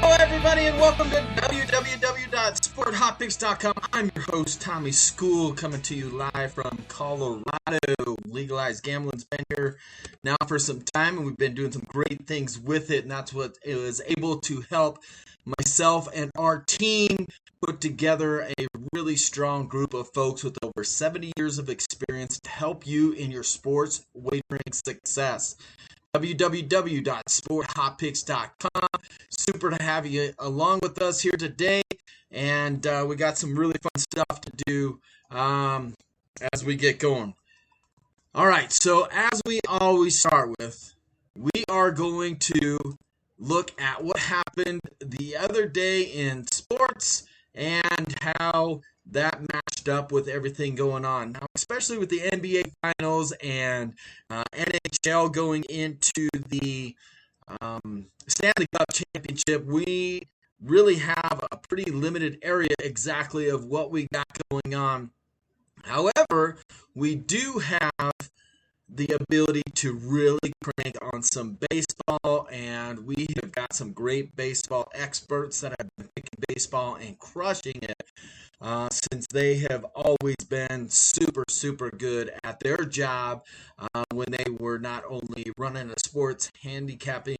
Hello, everybody, and welcome to www.sporthotpicks.com. I'm your host, Tommy School, coming to you live from Colorado. Legalized gambling's been here now for some time, and we've been doing some great things with it, and that's what it was able to help myself and our team put together a really strong group of folks with over 70 years of experience to help you in your sports wagering success. www.sporthotpicks.com. Super to have you along with us here today, and we got some really fun stuff to do as we get going. All right, so as we always start with, we are going to look at what happened the other day in sports and how that matched up with everything going on. Now, especially with the NBA Finals and NHL going into the Stanley Cup Championship, we really have a pretty limited area exactly of what we got going on. However, we do have the ability to really crank on some baseball, and we have got some great baseball experts that have been picking baseball and crushing it since they have always been super good at their job when they were not only running a sports handicapping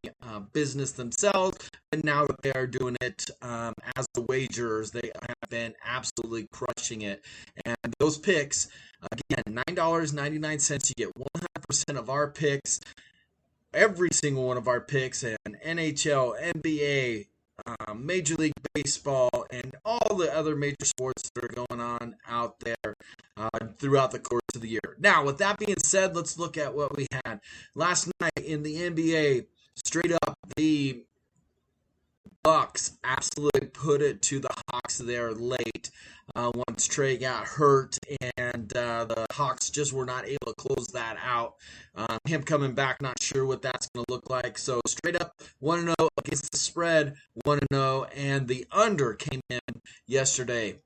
business themselves, but now that they are doing it as the wagerers, they have been absolutely crushing it. And those picks, again, $9.99, you get 100% of our picks, every single one of our picks, and NHL, NBA, Major League Baseball, and all the other major sports that are going on out there throughout the course of the year. Now, with that being said, let's look at what we had. Last night in the NBA, straight up, the Bucks absolutely put it to the Hawks there late once Trey got hurt, and the Hawks just were not able to close that out. Him coming back, not sure what that's going to look like. So straight up 1-0 against the spread, 1-0, and the under came in yesterday.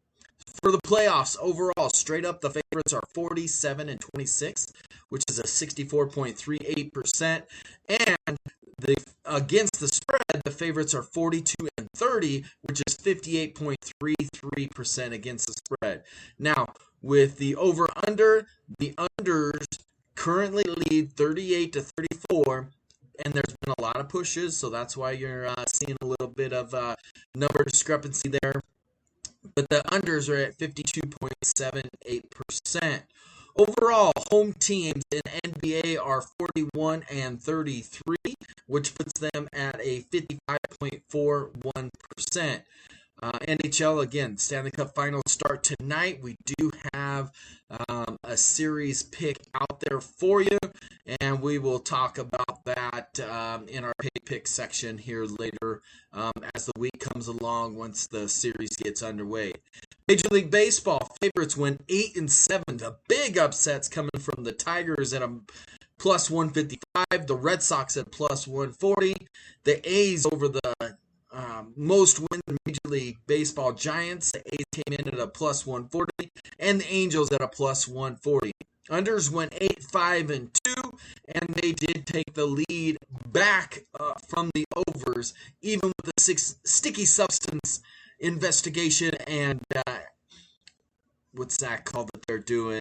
For the playoffs overall, straight up the favorites are 47-26, which is a 64.38%, and against the spread, the favorites are 42-30, which is 58.33% against the spread. Now, with the over-under, the unders currently lead 38-34, and there's been a lot of pushes, so that's why you're seeing a little bit of number discrepancy there. But the unders are at 52.78%. Overall, home teams in NBA are 41-33, which puts them at a 55.41%. NHL, again, Stanley Cup Finals start tonight. We do have a series pick out there for you, and we will talk about that in our pick section here later as the week comes along once the series gets underway. Major League Baseball favorites went 8-7. The big upsets coming from the Tigers at a plus 155, the Red Sox at plus 140, the A's over the most wins in Major League Baseball Giants. The A's came in at a plus 140, and the Angels at a plus 140. Unders went 8-5-2, and they did take the lead back from the overs, even with the sticky substance investigation and what's that called that they're doing?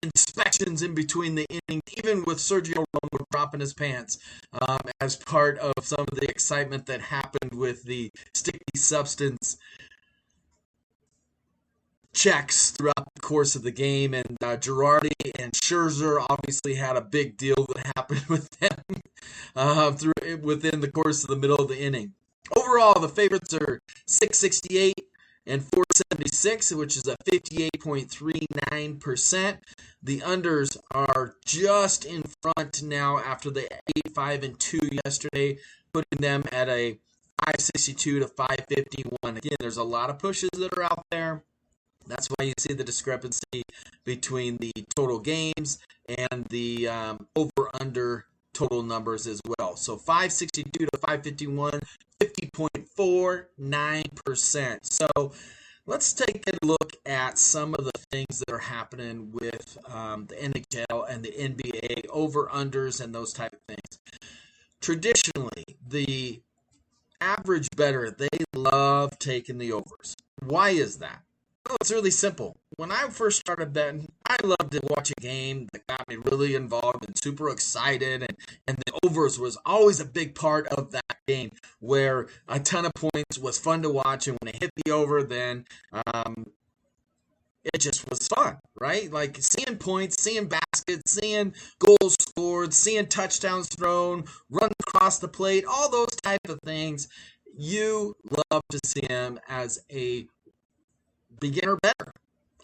Inspections in between the innings, even with Sergio Romo dropping his pants as part of some of the excitement that happened with the sticky substance checks throughout the course of the game. And Girardi and Scherzer obviously had a big deal that happened with them within the course of the middle of the inning. Overall, the favorites are 668 and 476, which is a 58.39%. The unders are just in front now after the 8-5-2 yesterday, putting them at a 562 to 551. Again, there's a lot of pushes that are out there. That's why you see the discrepancy between the total games and the over-under total numbers as well. So 562 to 551, 50.49%. So let's take a look at some of the things that are happening with the NHL and the NBA, over-unders and those type of things. Traditionally, the average bettor, they love taking the overs. Why is that? Well, it's really simple. When I first started betting, I loved to watch a game that got me really involved and super excited, and the overs was always a big part of that game where a ton of points was fun to watch, and when it hit the over, then it just was fun, right? Like seeing points, seeing baskets, seeing goals scored, seeing touchdowns thrown, run across the plate, all those type of things. You love to see them as a beginner bettor,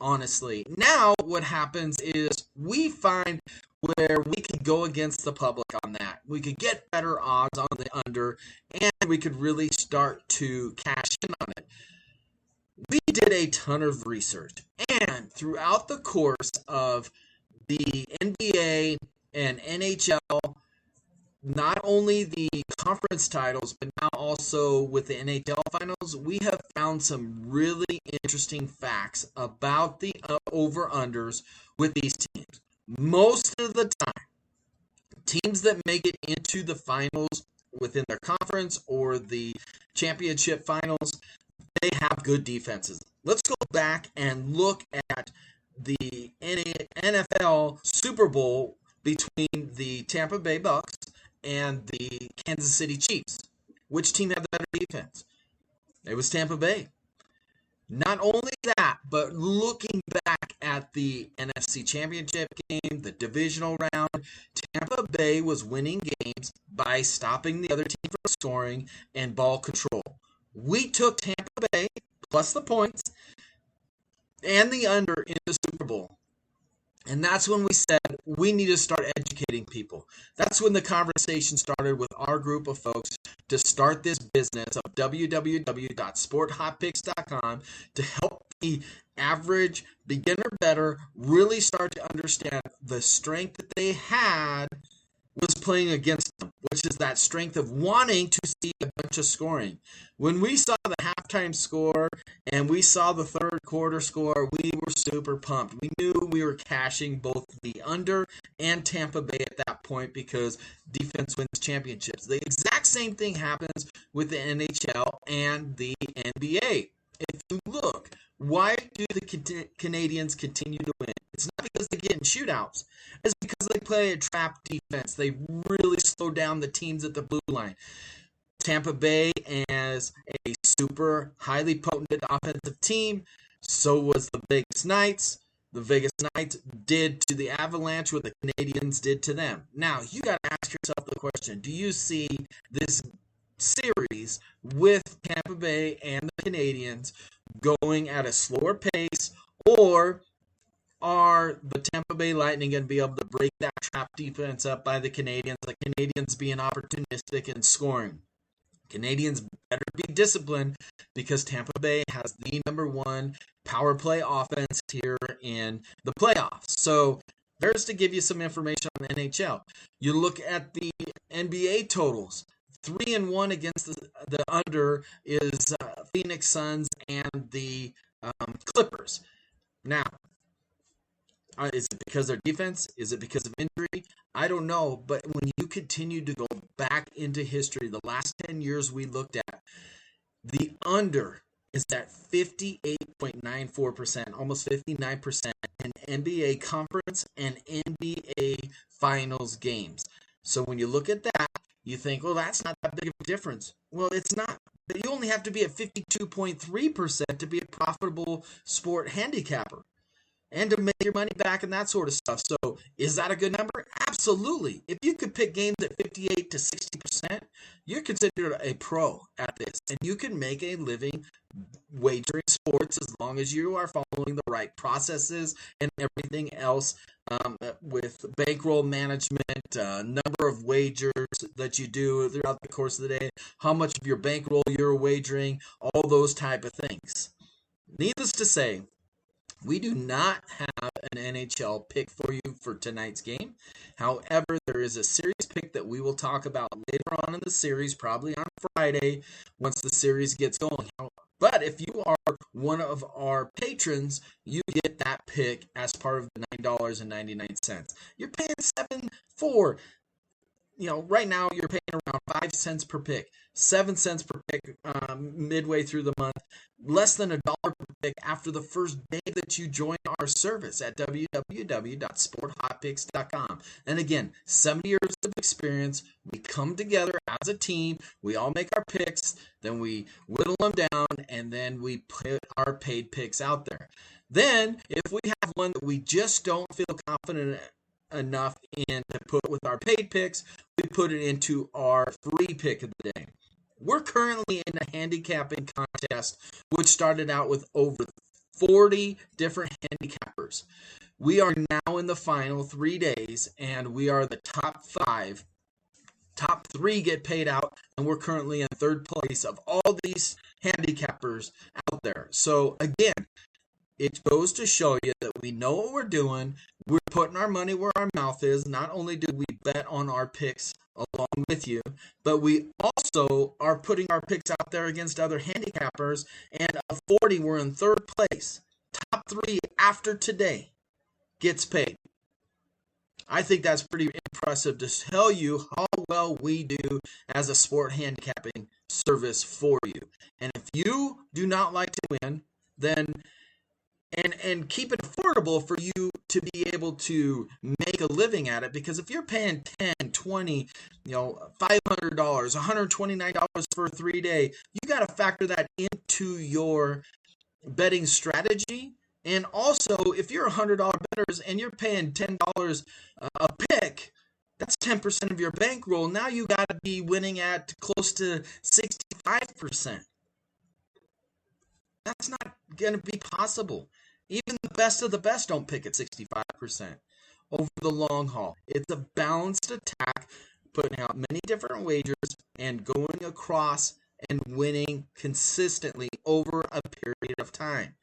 honestly. Now what happens is we find where we could go against the public on that. We could get better odds on the under, and we could really start to cash in on it. We did a ton of research, and throughout the course of the NBA and NHL, not only the conference titles, but now also with the NHL finals, we have found some really interesting facts about the over-unders with these teams. Most of the time, teams that make it into the finals within their conference or the championship finals, they have good defenses. Let's go back and look at the NFL Super Bowl between the Tampa Bay Bucks and the Kansas City Chiefs. Which team had the better defense? It was Tampa Bay. Not only that, but looking back at the NFC Championship game, the divisional round, Tampa Bay was winning games by stopping the other team from scoring and ball control. We took Tampa Bay plus the points and the under in the Super Bowl. And that's when we said we need to start educating people. That's when the conversation started with our group of folks to start this business of www.sporthotpicks.com to help the average beginner bettor really start to understand the strength that they had was playing against them, which is that strength of wanting to see a bunch of scoring. When we saw the halftime score and we saw the third quarter score, we were super pumped. We knew we were cashing both the under and Tampa Bay at that point because defense wins championships. The exact same thing happens with the NHL and the NBA. If you look, why do the Canadians continue to win? It's not because they get in shootouts. It's because they play a trap defense. They really slow down the teams at the blue line. Tampa Bay as a super highly potent offensive team. So was the Vegas Knights. The Vegas Knights did to the Avalanche what the Canadians did to them. Now, you got to ask yourself the question, do you see this series with Tampa Bay and the Canadians going at a slower pace, or are the Tampa Bay Lightning going to be able to break that trap defense up by the Canadians being opportunistic and scoring? Canadians better be disciplined because Tampa Bay has the #1 power play offense here in the playoffs. So there's to give you some information on the NHL. You look at the NBA totals. 3-1 against the under is Phoenix Suns and the Clippers. Now, is it because of their defense? Is it because of injury? I don't know. But when you continue to go back into history, the last 10 years we looked at, the under is at 58.94%, almost 59% in NBA conference and NBA finals games. So when you look at that, you think, well, that's not that big of a difference. Well, it's not. But you only have to be at 52.3% to be a profitable sport handicapper and to make your money back and that sort of stuff. So is that a good number? Absolutely. If you could pick games at 58 to 60%, you're considered a pro at this. And you can make a living wagering sports as long as you are following the right processes and everything else with bankroll management, number of wagers that you do throughout the course of the day, how much of your bankroll you're wagering, all those type of things. Needless to say, we do not have an NHL pick for you for tonight's game. However, there is a series pick that we will talk about later on in the series, probably on Friday, once the series gets going. But if you are one of our patrons, you get that pick as part of the $9.99. You're paying $7 for right now you're paying around 5 cents per pick, 7 cents per pick midway through the month, less than $1 per pick after the first day that you join our service at www.sporthotpicks.com. And again, 70 years of experience. We come together as a team. We all make our picks, then we whittle them down, and then we put our paid picks out there. Then, if we have one that we just don't feel confident enough in to put with our paid picks, we put it into our free pick of the day. We're currently in a handicapping contest, which started out with over 40 different handicappers. We are now in the final 3 days, and we are the top 5. Top 3 get paid out, and we're currently in third place of all these handicappers out there. So again, it goes to show you that we know what we're doing. We're putting our money where our mouth is. Not only do we bet on our picks along with you, but we also are putting our picks out there against other handicappers. And of 40, we're in third place. Top 3 after today gets paid. I think that's pretty impressive to tell you how well we do as a sport handicapping service for you. And if you do not like to win, then and keep it affordable for you to be able to make a living at it, because if you're paying $10, $20, $500, $129 for a 3-day, you got to factor that into your betting strategy. And also, if you're $100 bettors and you're paying $10 a pick, that's 10% of your bankroll. Now you got to be winning at close to 65%. That's not going to be possible. Even the best of the best don't pick at 65% over the long haul. It's a balanced attack, putting out many different wagers and going across and winning consistently over a period of time.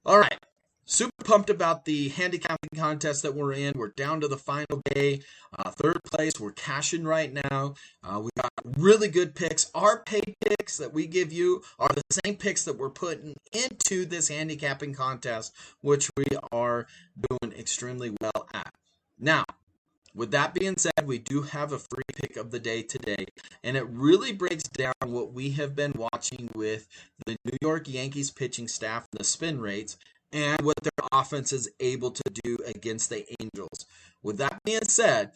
All right. Super pumped about the handicapping contest that we're in. We're down to the final day. Third place. We're cashing right now. We got really good picks. Our paid picks that we give you are the same picks that we're putting into this handicapping contest, which we are doing extremely well at. Now, with that being said, we do have a free pick of the day today, and it really breaks down what we have been watching with the New York Yankees pitching staff and the spin rates, and what their offense is able to do against the Angels. With that being said,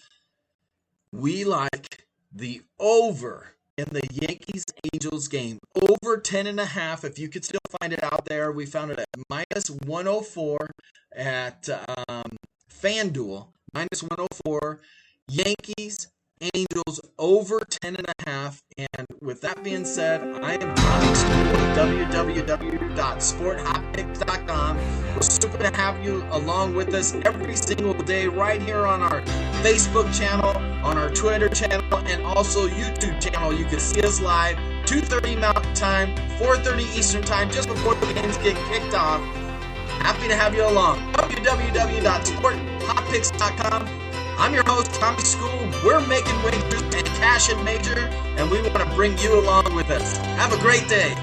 we like the over in the Yankees-Angels game. Over 10.5, if you could still find it out there. We found it at -104 at FanDuel. -104. Yankees, Angels, over 10.5. And with that being said, I am Tommy School with www.sporthotpicks.com. We're super to have you along with us every single day right here on our Facebook channel, on our Twitter channel, and also YouTube channel. You can see us live 2:30 Mountain Time, 4:30 Eastern Time, just before the games get kicked off. Happy to have you along. www.sporthotpicks.com. I'm your host, Tommy School. We're making wagers and cash and major, and we want to bring you along with us. Have a great day.